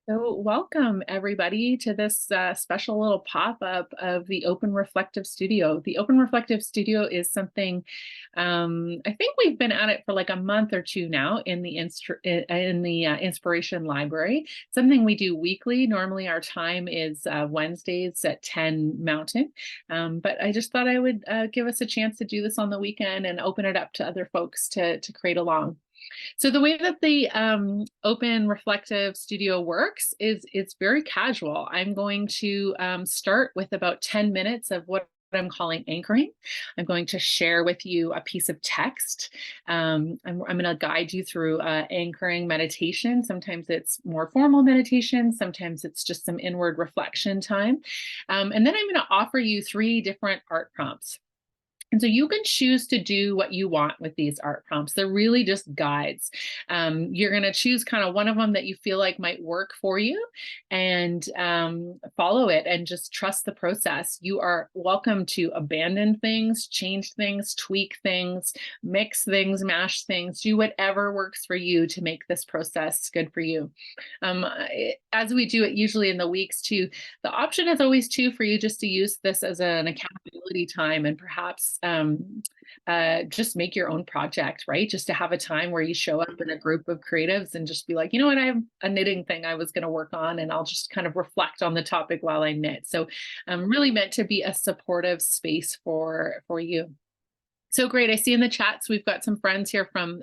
So, welcome everybody to this special little pop-up of the Open Reflective Studio. The Open Reflective Studio is something I think we've been at it for like a month or two now in the Inspiration Library. Something we do weekly. Normally, our time is Wednesdays at 10 Mountain, but I just thought I would give us a chance to do this on the weekend and open it up to other folks to create along. So the way that the Open Reflective Studio works is it's very casual. I'm going to start with about 10 minutes of what I'm calling anchoring. I'm going to share with you a piece of text. I'm going to guide you through anchoring meditation. Sometimes it's more formal meditation. Sometimes it's just some inward reflection time. And then I'm going to offer you three different art prompts. And so you can choose to do what you want with these art prompts. They're really just guides. You're going to choose kind of one of them that you feel like might work for you and follow it and just trust the process. You are welcome to abandon things, change things, tweak things, mix things, mash things, do whatever works for you to make this process good for you. As we do it usually in the weeks too, the option is always too for you just to use this as an accountability time and perhaps just make your own project, right? Just to have a time where you show up in a group of creatives and just be like, you know what, I have a knitting thing I was going to work on, and I'll just kind of reflect on the topic while I knit. So really meant to be a supportive space for you. So great. I see in the chats we've got some friends here from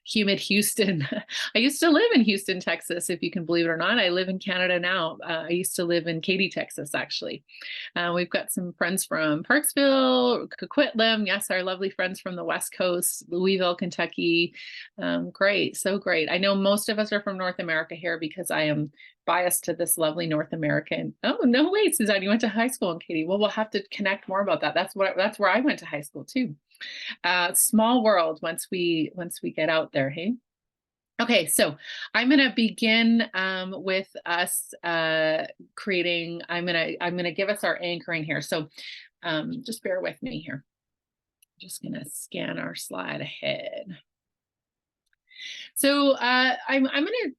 humid Houston. I used to live in Houston, Texas, if you can believe it or not. I live in Canada now. I used to live in Katy, Texas, actually. We've got some friends from Parksville, Coquitlam. Yes, our lovely friends from the West Coast, Louisville, Kentucky. Great. So great. I know most of us are from North America here because I am biased to this lovely North American. Oh, no way, Suzanne, you went to high school in Katy. Well, we'll have to connect more about that. That's where I went to high school too. Small world once we get out there, hey? Okay, so I'm going to begin with us creating. I'm gonna give us our anchoring here. So just bear with me here. Just going to scan our slide ahead. So I'm going to,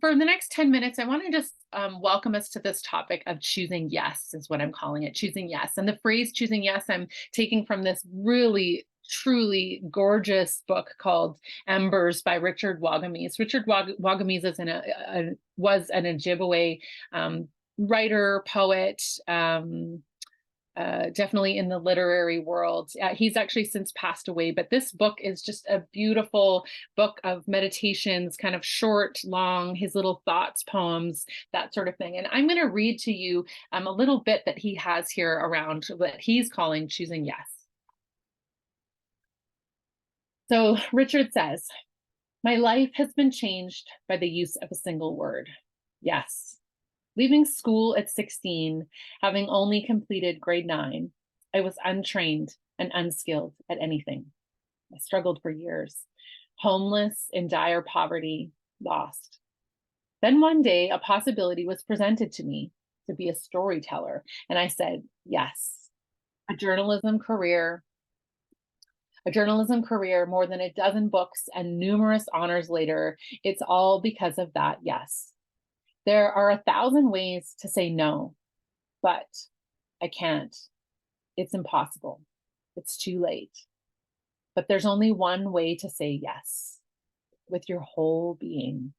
for the next 10 minutes, I want to just welcome us to this topic of choosing yes, is what I'm calling it, choosing yes. And the phrase choosing yes, I'm taking from this really, truly gorgeous book called Embers by Richard Wagamese. Richard Wagamese was an Ojibwe writer, poet, definitely in the literary world. He's actually since passed away, but this book is just a beautiful book of meditations, kind of short, long, his little thoughts, poems, that sort of thing. And I'm going to read to you a little bit that he has here around what he's calling choosing yes. So Richard says, "My life has been changed by the use of a single word. Yes. Leaving school at 16, having only completed grade 9, I was untrained and unskilled at anything. I struggled for years, homeless, in dire poverty, lost. Then one day, a possibility was presented to me to be a storyteller, and I said, yes. A journalism career, more than a dozen books, and numerous honors later. It's all because of that yes. There are 1,000 ways to say no, but I can't. It's impossible. It's too late. But there's only one way to say yes, with your whole being.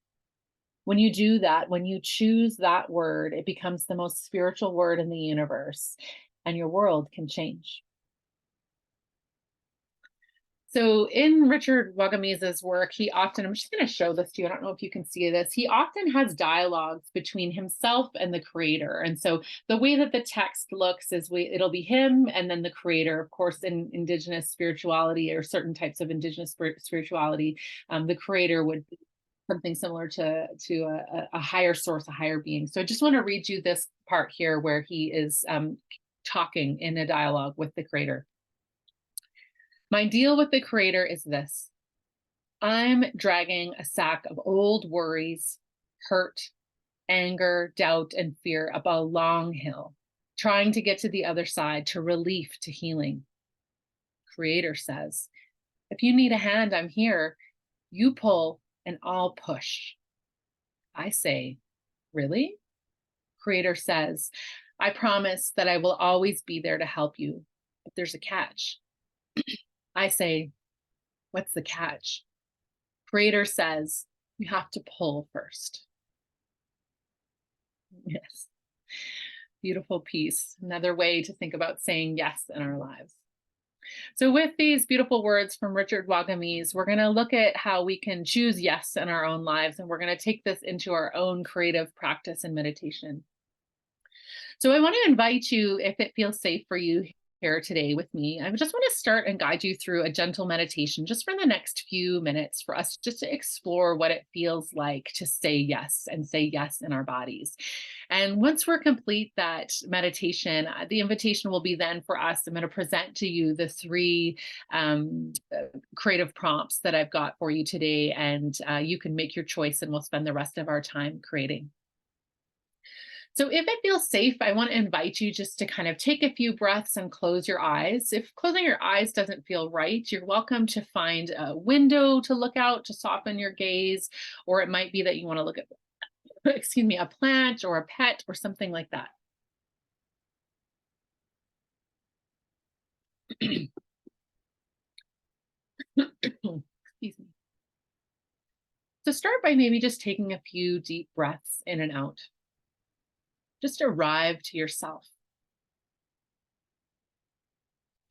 When you do that, when you choose that word, it becomes the most spiritual word in the universe, and your world can change." So in Richard Wagamese's work, he often, I'm just going to show this to you. I don't know if you can see this. He often has dialogues between himself and the creator. And so the way that the text looks is it'll be him and then the creator. Of course, in indigenous spirituality or certain types of indigenous spirituality, the creator would be something similar to a higher source, a higher being. So I just want to read you this part here where he is talking in a dialogue with the creator. "My deal with the creator is this. I'm dragging a sack of old worries, hurt, anger, doubt, and fear up a long hill, trying to get to the other side, to relief, to healing. Creator says, if you need a hand, I'm here. You pull and I'll push. I say, Really? Creator says, I promise that I will always be there to help you. But there's a catch. I say, what's the catch? Creator says, you have to pull first. Yes. Beautiful piece. Another way to think about saying yes in our lives. So, with these beautiful words from Richard Wagamese, we're going to look at how we can choose yes in our own lives, and we're going to take this into our own creative practice and meditation. So I want to invite you, if it feels safe for you here today with me, I just want to start and guide you through a gentle meditation just for the next few minutes for us just to explore what it feels like to say yes and say yes in our bodies. And once we're complete that meditation, the invitation will be then for us. I'm going to present to you the three creative prompts that I've got for you today, and you can make your choice, and we'll spend the rest of our time creating. So if it feels safe, I want to invite you just to kind of take a few breaths and close your eyes. If closing your eyes doesn't feel right, you're welcome to find a window to look out to soften your gaze, or it might be that you want to look at, excuse me, a plant or a pet or something like that. Excuse me. So start by maybe just taking a few deep breaths in and out. Just arrive to yourself.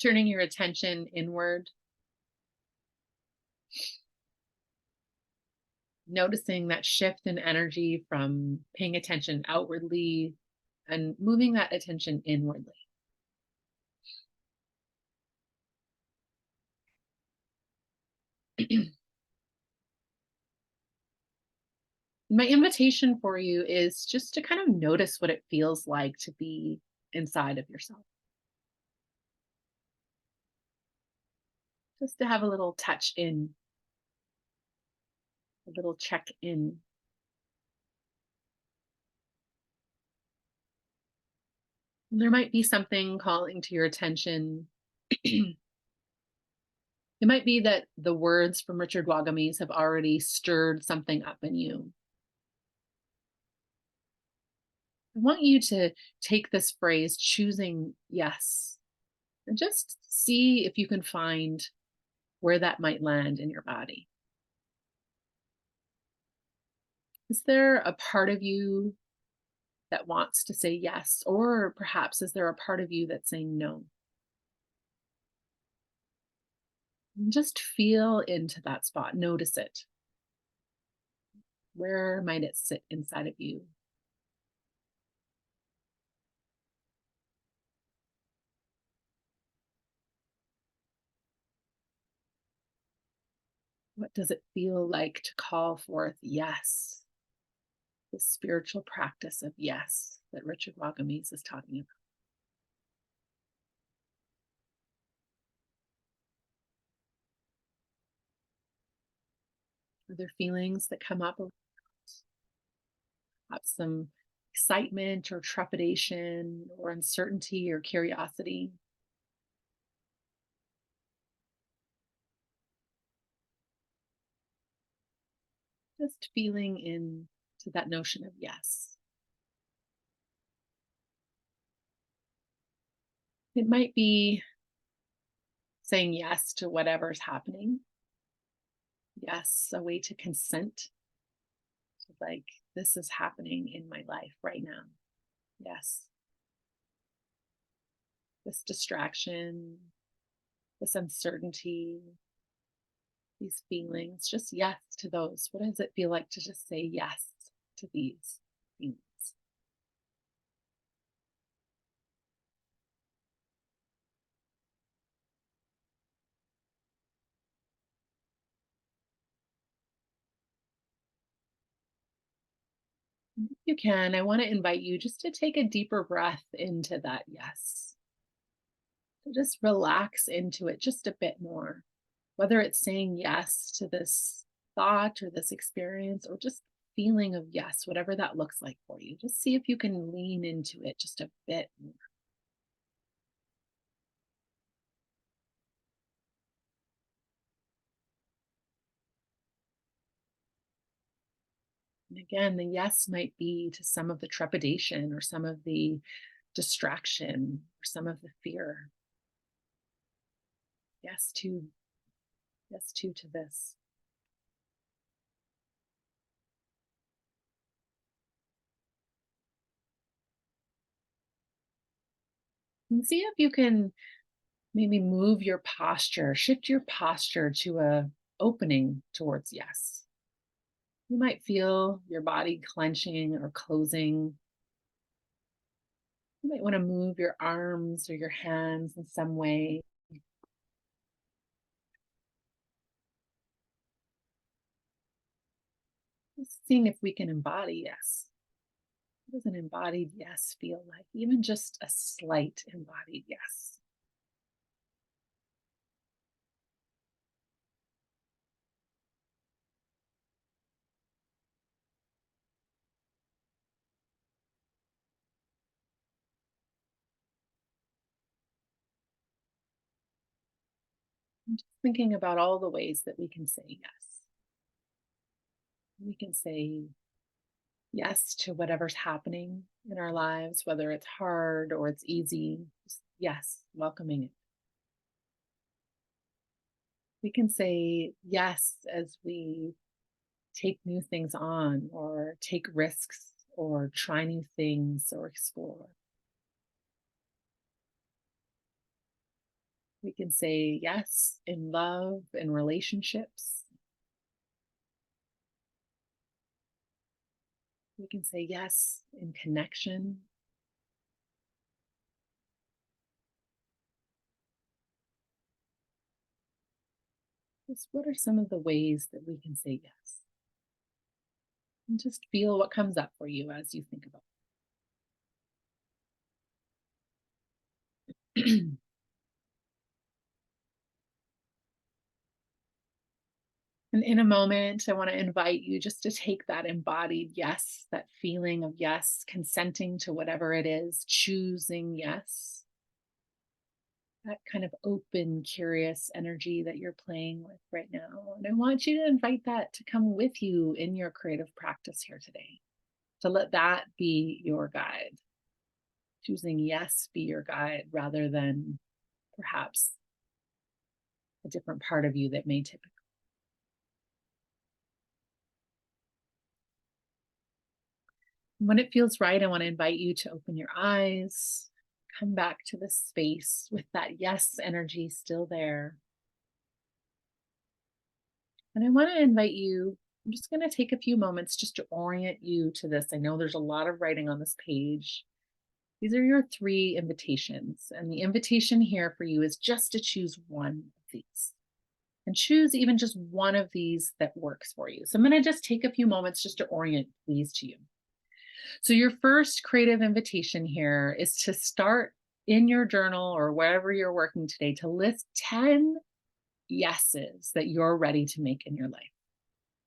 Turning your attention inward. Noticing that shift in energy from paying attention outwardly and moving that attention inwardly. My invitation for you is just to kind of notice what it feels like to be inside of yourself. Just to have a little touch in, a little check in. There might be something calling to your attention. It might be that the words from Richard Wagamese have already stirred something up in you. I want you to take this phrase, choosing yes, and just see if you can find where that might land in your body. Is there a part of you that wants to say yes? Or perhaps is there a part of you that's saying no? And just feel into that spot, notice it. Where might it sit inside of you? What does it feel like to call forth yes? The spiritual practice of yes that Richard Wagamese is talking about. Are there feelings that come up? Perhaps some excitement or trepidation or uncertainty or curiosity? Just feeling into that notion of yes. It might be saying yes to whatever's happening. Yes, a way to consent to, like, this is happening in my life right now. Yes. This distraction, this uncertainty, these feelings, just yes to those. What does it feel like to just say yes to these things? If you can, I want to invite you just to take a deeper breath into that yes. So just relax into it just a bit more, whether it's saying yes to this thought or this experience or just feeling of yes, whatever that looks like for you. Just see if you can lean into it just a bit more. And again, the yes might be to some of the trepidation or some of the distraction or some of the fear. Yes to, yes to this. And see if you can maybe move your posture, shift your posture to a opening towards yes. You might feel your body clenching or closing. You might want to move your arms or your hands in some way. Just seeing if we can embody yes. What does an embodied yes feel like? Even just a slight embodied yes. And just thinking about all the ways that we can say yes. We can say yes to whatever's happening in our lives, whether it's hard or it's easy. Just yes, welcoming it. We can say yes as we take new things on or take risks or try new things or explore. We can say yes in love and relationships. We can say yes in connection. Just what are some of the ways that we can say yes? And just feel what comes up for you as you think about it. And in a moment, I want to invite you just to take that embodied yes, that feeling of yes, consenting to whatever it is, choosing yes, that kind of open, curious energy that you're playing with right now. And I want you to invite that to come with you in your creative practice here today, to let that be your guide. Choosing yes be your guide rather than perhaps a different part of you that may typically. When it feels right, I want to invite you to open your eyes, come back to the space with that yes energy still there. And I want to invite you, I'm just going to take a few moments just to orient you to this. I know there's a lot of writing on this page. These are your 3 invitations. And the invitation here for you is just to choose one of these. And choose even just one of these that works for you. So I'm going to just take a few moments just to orient these to you. So your first creative invitation here is to start in your journal or wherever you're working today to list 10 yeses that you're ready to make in your life.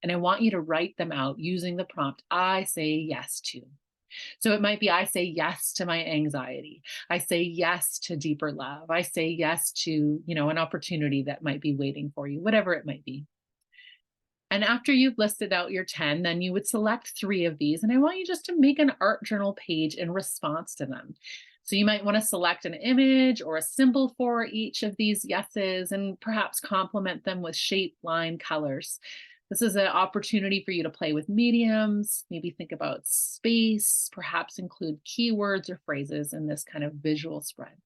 And I want you to write them out using the prompt, I say yes to. So it might be, I say yes to my anxiety. I say yes to deeper love. I say yes to, an opportunity that might be waiting for you, whatever it might be. And after you've listed out your 10, then you would select 3 of these. And I want you just to make an art journal page in response to them. So you might want to select an image or a symbol for each of these yeses and perhaps complement them with shape, line, colors. This is an opportunity for you to play with mediums, maybe think about space, perhaps include keywords or phrases in this kind of visual spread.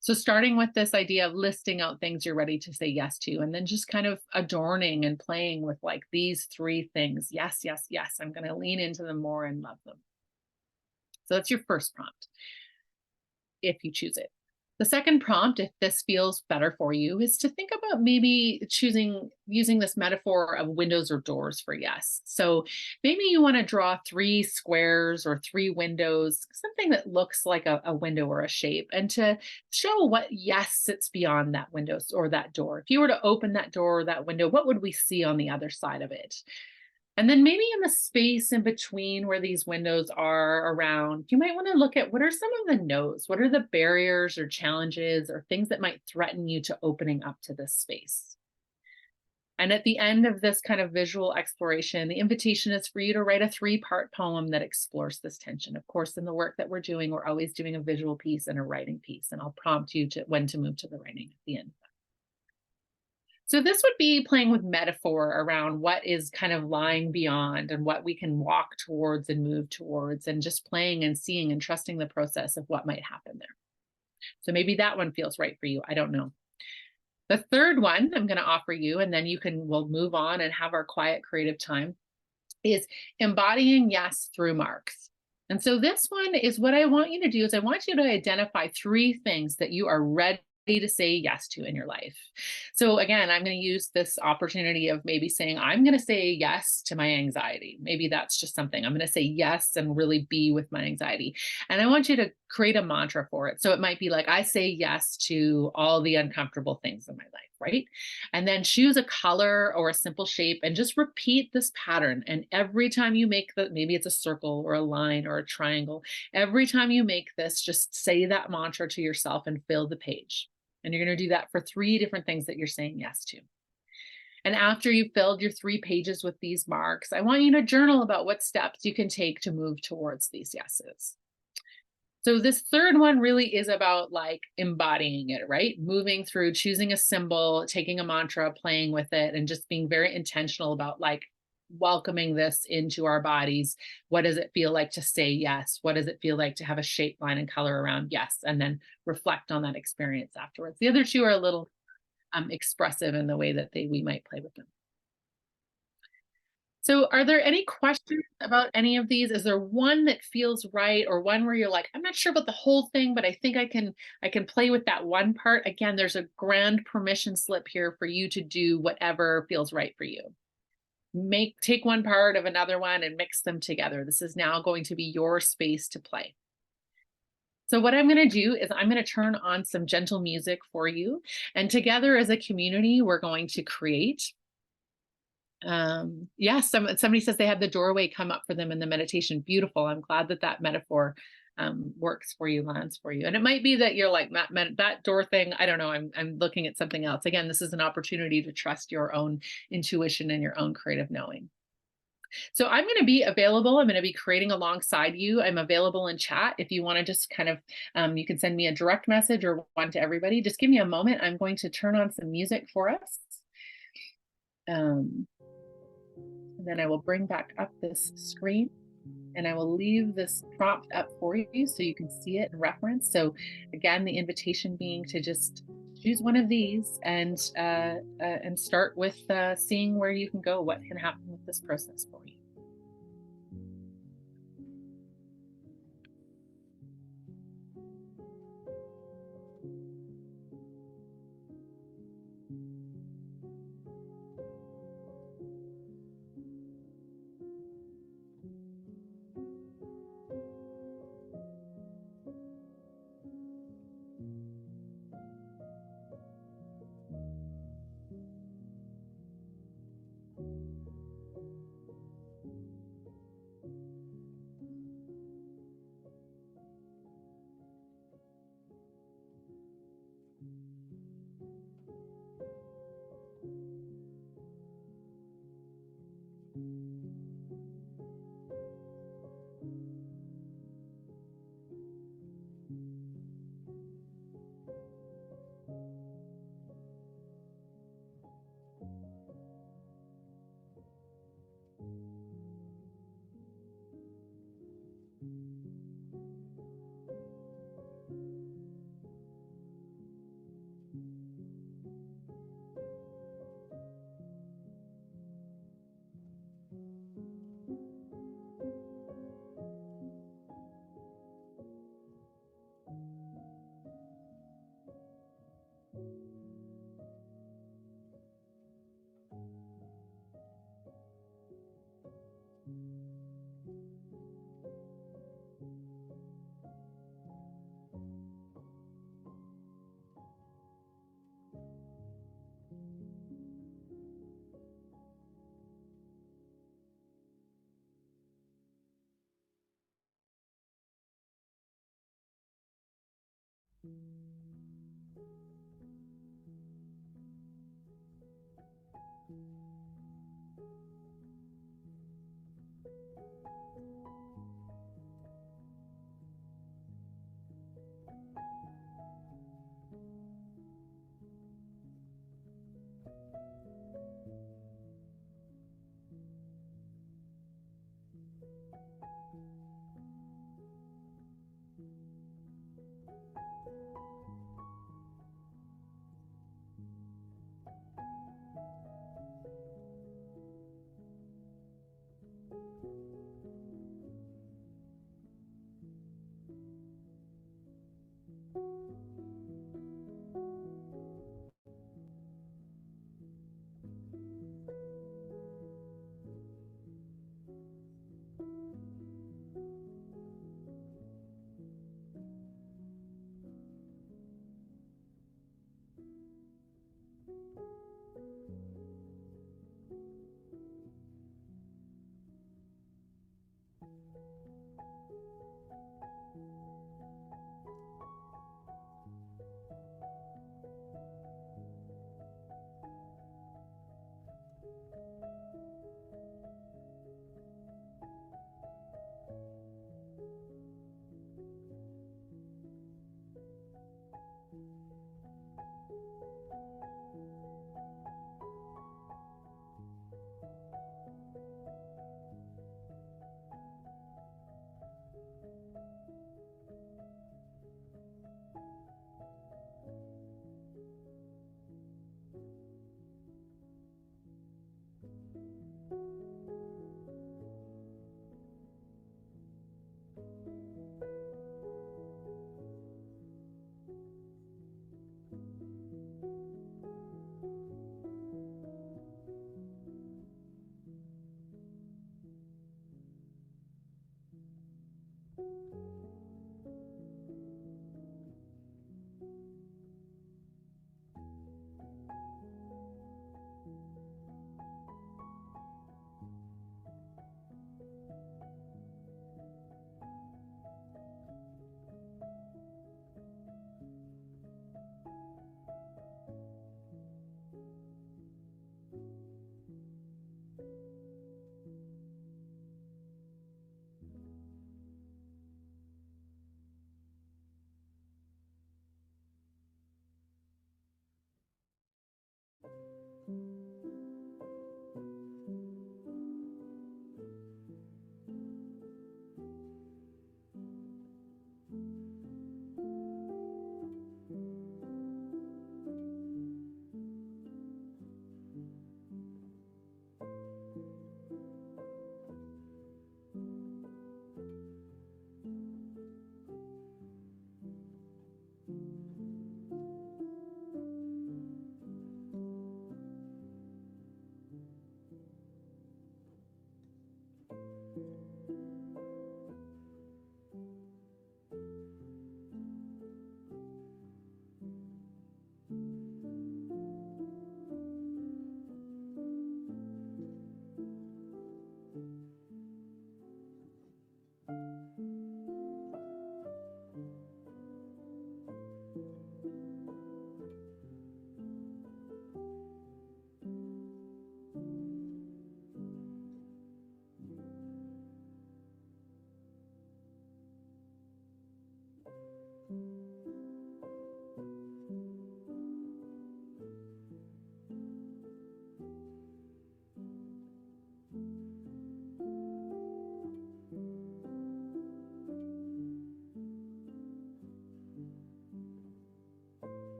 So starting with this idea of listing out things you're ready to say yes to, and then just kind of adorning and playing with like these 3 things. Yes, yes, yes. I'm going to lean into them more and love them. So that's your first prompt, if you choose it. The second prompt, if this feels better for you, is to think about maybe using this metaphor of windows or doors for yes. So maybe you want to draw 3 squares or 3 windows, something that looks like a window or a shape, and to show what yes sits beyond that window or that door. If you were to open that door or that window, what would we see on the other side of it? And then maybe in the space in between where these windows are around, you might want to look at what are some of the no's? What are the barriers or challenges or things that might threaten you to opening up to this space? And at the end of this kind of visual exploration, the invitation is for you to write a 3-part poem that explores this tension. Of course, in the work that we're doing, we're always doing a visual piece and a writing piece, and I'll prompt you to when to move to the writing at the end. So this would be playing with metaphor around what is kind of lying beyond and what we can walk towards and move towards, and just playing and seeing and trusting the process of what might happen there. So maybe that one feels right for you. I don't know. The third one I'm going to offer you, and then we'll move on and have our quiet creative time, is embodying yes through marks. And so this one is what I want you to do is I want you to identify 3 things that you are ready to say yes to in your life. So again, I'm going to use this opportunity of maybe saying, I'm going to say yes to my anxiety. Maybe that's just something I'm going to say yes and really be with my anxiety. And I want you to create a mantra for it. So it might be like, I say yes to all the uncomfortable things in my life, right? And then choose a color or a simple shape and just repeat this pattern. And every time you make maybe it's a circle or a line or a triangle, every time you make this, just say that mantra to yourself and fill the page. And you're going to do that for 3 different things that you're saying yes to. And after you've filled your 3 pages with these marks, I want you to journal about what steps you can take to move towards these yeses. So this third one really is about like embodying it, right? Moving through, choosing a symbol, taking a mantra, playing with it, and just being very intentional about like welcoming this into our bodies. What does it feel like to say yes? What does it feel like to have a shape, line, and color around yes? And then reflect on that experience afterwards. The other 2 are a little expressive in the way that we might play with them. So are there any questions about any of these? Is there one that feels right, or one where you're like, I'm not sure about the whole thing, but I think I can play with that one part? Again, there's a grand permission slip here for you to do whatever feels right for you. Take one part of another one and mix them together. This is now going to be your space to play. So what I'm going to do is I'm going to turn on some gentle music for you, and together as a community, we're going to create. Yes, somebody says they had the doorway come up for them in the meditation. Beautiful. I'm glad that that metaphor works for you, lands for you. And it might be that you're like, that door thing, I don't know, I'm looking at something else. Again, this is an opportunity to trust your own intuition and your own creative knowing. So I'm going to be available. I'm going to be creating alongside you. I'm available in chat if you want to just kind of, you can send me a direct message or one to everybody. Just give me a moment. I'm going to turn on some music for us. And then I will bring back up this screen, and I will leave this prompt up for you so you can see it and reference. So again, the invitation being to just choose one of these and start with seeing where you can go, what can happen with this process for you.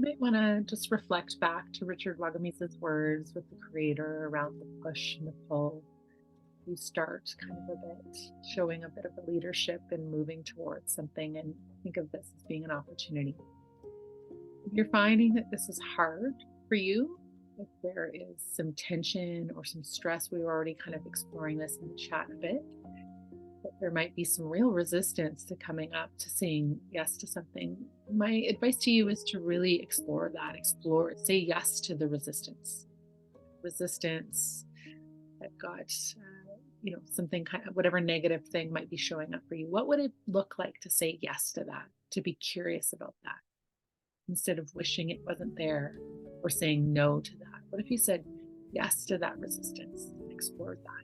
You might want to just reflect back to Richard Wagamis' words with the creator around the push and the pull. You start kind of a bit showing a bit of a leadership and moving towards something, and think of this as being an opportunity. If you're finding that this is hard for you, if there is some tension or some stress, we were already kind of exploring this in the chat a bit, that there might be some real resistance to coming up to saying yes to something. My advice to you is to really explore that, say yes to the resistance. Resistance, I've got, something kind of, whatever negative thing might be showing up for you. What would it look like to say yes to that, to be curious about that, instead of wishing it wasn't there or saying no to that? What if you said yes to that resistance and explored that?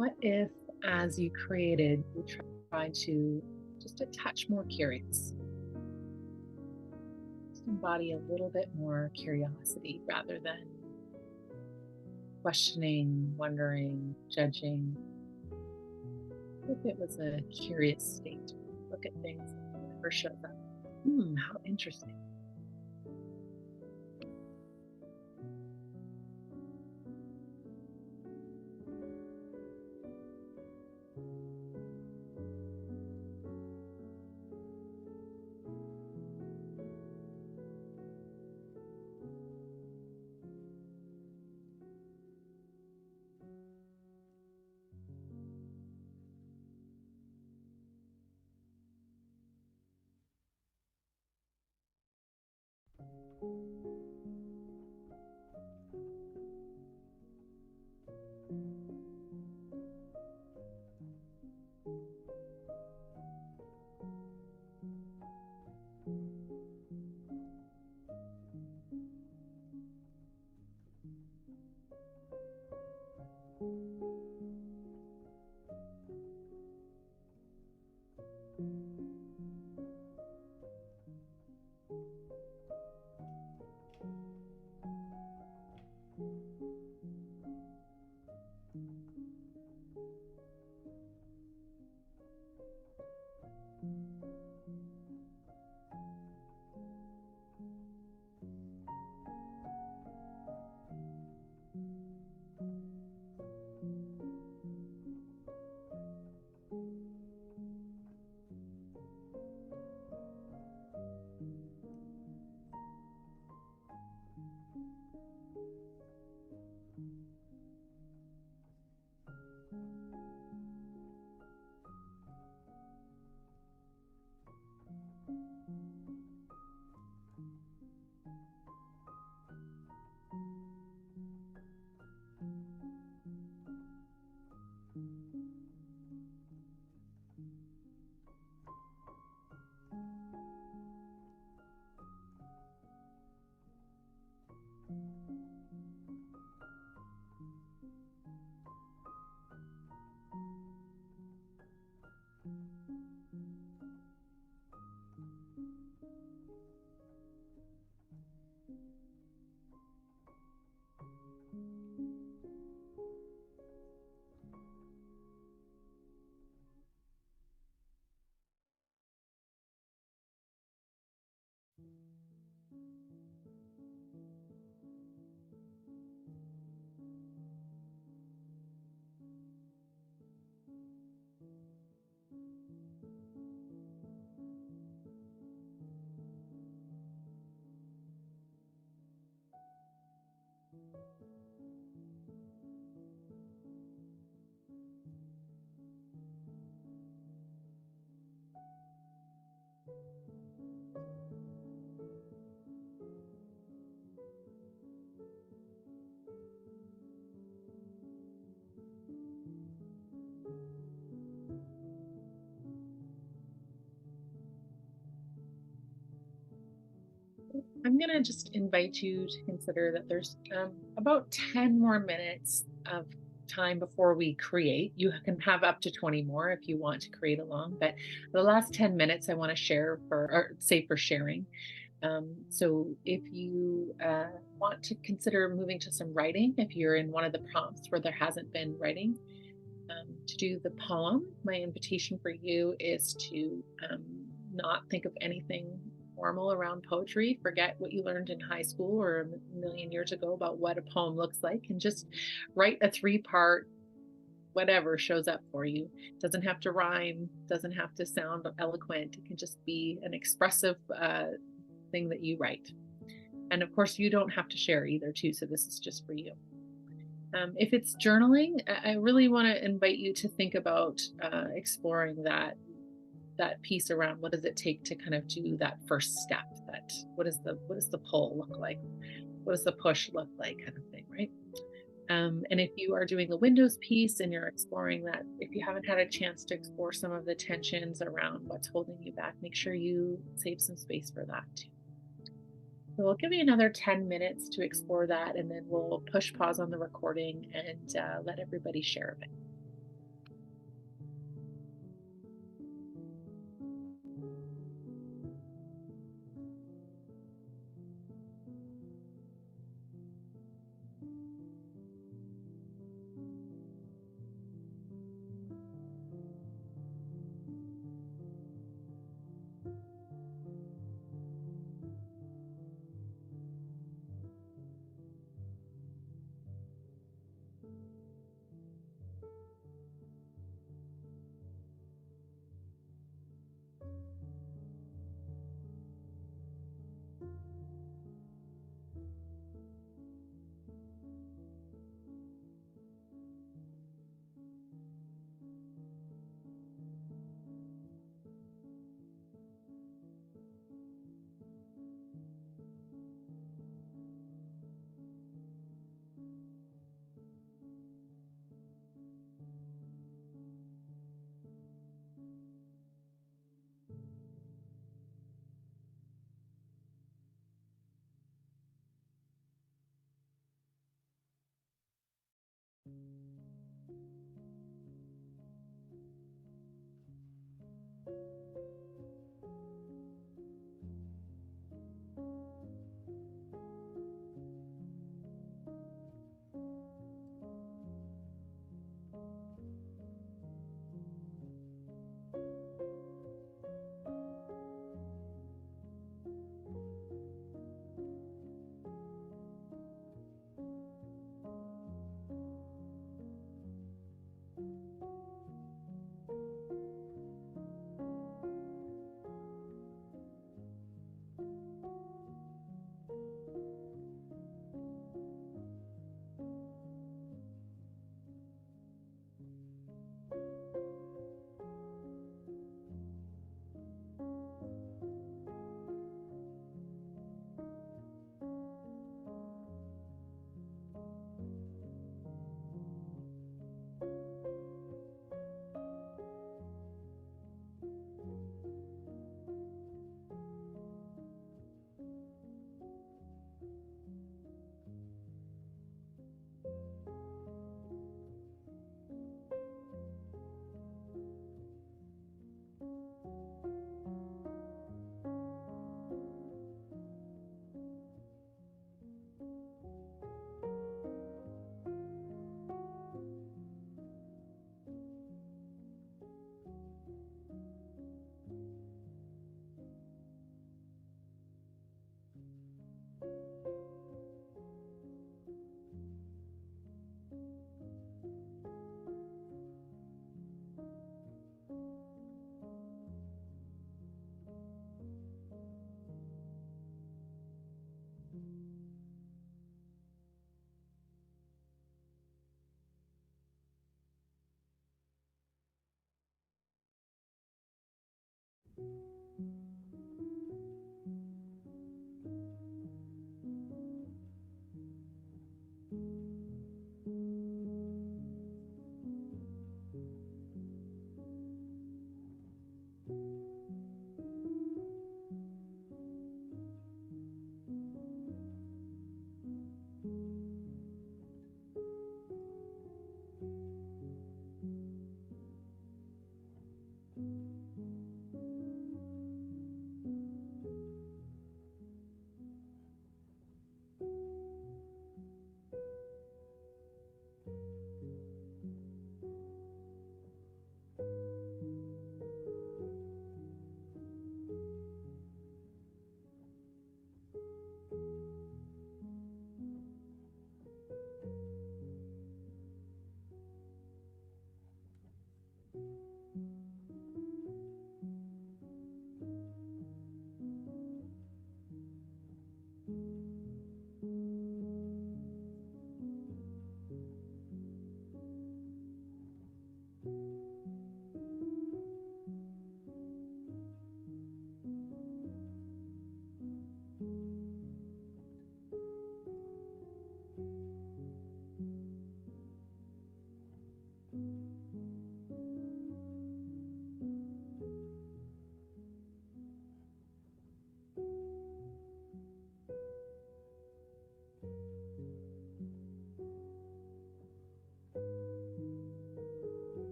What if, as you created, you tried to just a touch more curious, just embody a little bit more curiosity rather than questioning, wondering, judging? What if it was a curious state? Look at things, whatever shows up. How interesting. I'm going to just invite you to consider that there's about 10 more minutes of time before we create. You can have up to 20 more if you want to create along, but the last 10 minutes I want to share or say for sharing. So if you want to consider moving to some writing, if you're in one of the prompts where there hasn't been writing, to do the poem, my invitation for you is to not think of anything formal around poetry. Forget what you learned in high school or a million years ago about what a poem looks like, and just write a 3-part whatever shows up for you. It doesn't have to rhyme, doesn't have to sound eloquent. It can just be an expressive thing that you write. And of course, you don't have to share either, too. So this is just for you. If it's journaling, I really want to invite you to think about exploring that piece around what does it take to kind of do that first step. That what does the pull look like? What does the push look like, kind of thing, right? And if you are doing a Windows piece and you're exploring that, if you haven't had a chance to explore some of the tensions around what's holding you back, make sure you save some space for that too. So we'll give you another 10 minutes to explore that, and then we'll push pause on the recording and let everybody share a bit.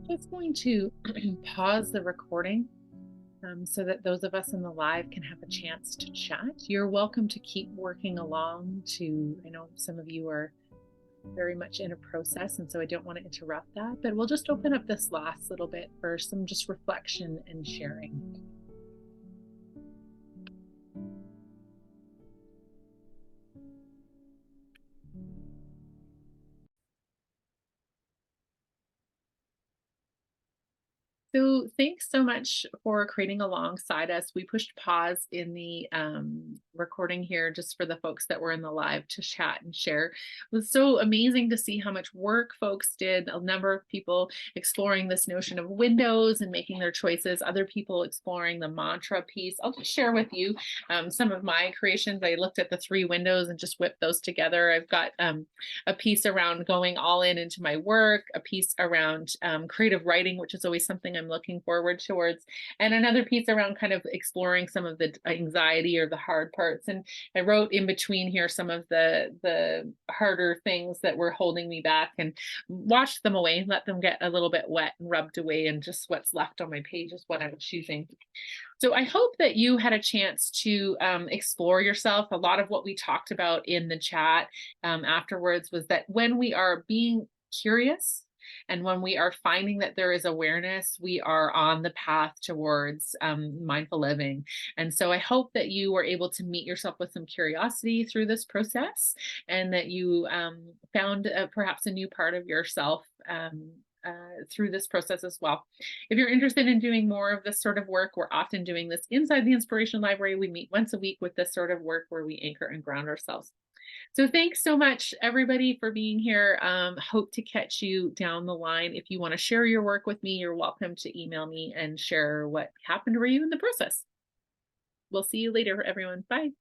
Just going to pause the recording so that those of us in the live can have a chance to chat. You're welcome to keep working along I know some of you are very much in a process, and so I don't want to interrupt that, but we'll just open up this last little bit for some just reflection and sharing. So thanks so much for creating alongside us. We pushed pause in the recording here just for the folks that were in the live to chat and share. It was so amazing to see how much work folks did. A number of people exploring this notion of windows and making their choices. Other people exploring the mantra piece. I'll just share with you some of my creations. I looked at the 3 windows and just whipped those together. I've got a piece around going all in into my work, a piece around creative writing, which is always something I'm I'm looking forward towards. And another piece around kind of exploring some of the anxiety or the hard parts. And I wrote in between here some of the harder things that were holding me back, and washed them away, let them get a little bit wet and rubbed away, and just what's left on my page is what I'm choosing. So I hope that you had a chance to explore yourself. A lot of what we talked about in the chat afterwards was that when we are being curious and when we are finding that there is awareness, we are on the path towards mindful living. And so I hope that you were able to meet yourself with some curiosity through this process, and that you found perhaps a new part of yourself through this process as well. If you're interested in doing more of this sort of work, we're often doing this inside the Inspiration Library. We meet once a week with this sort of work where we anchor and ground ourselves. So thanks so much, everybody, for being here. Hope to catch you down the line. If you want to share your work with me, you're welcome to email me and share what happened for you in the process. We'll see you later, everyone. Bye.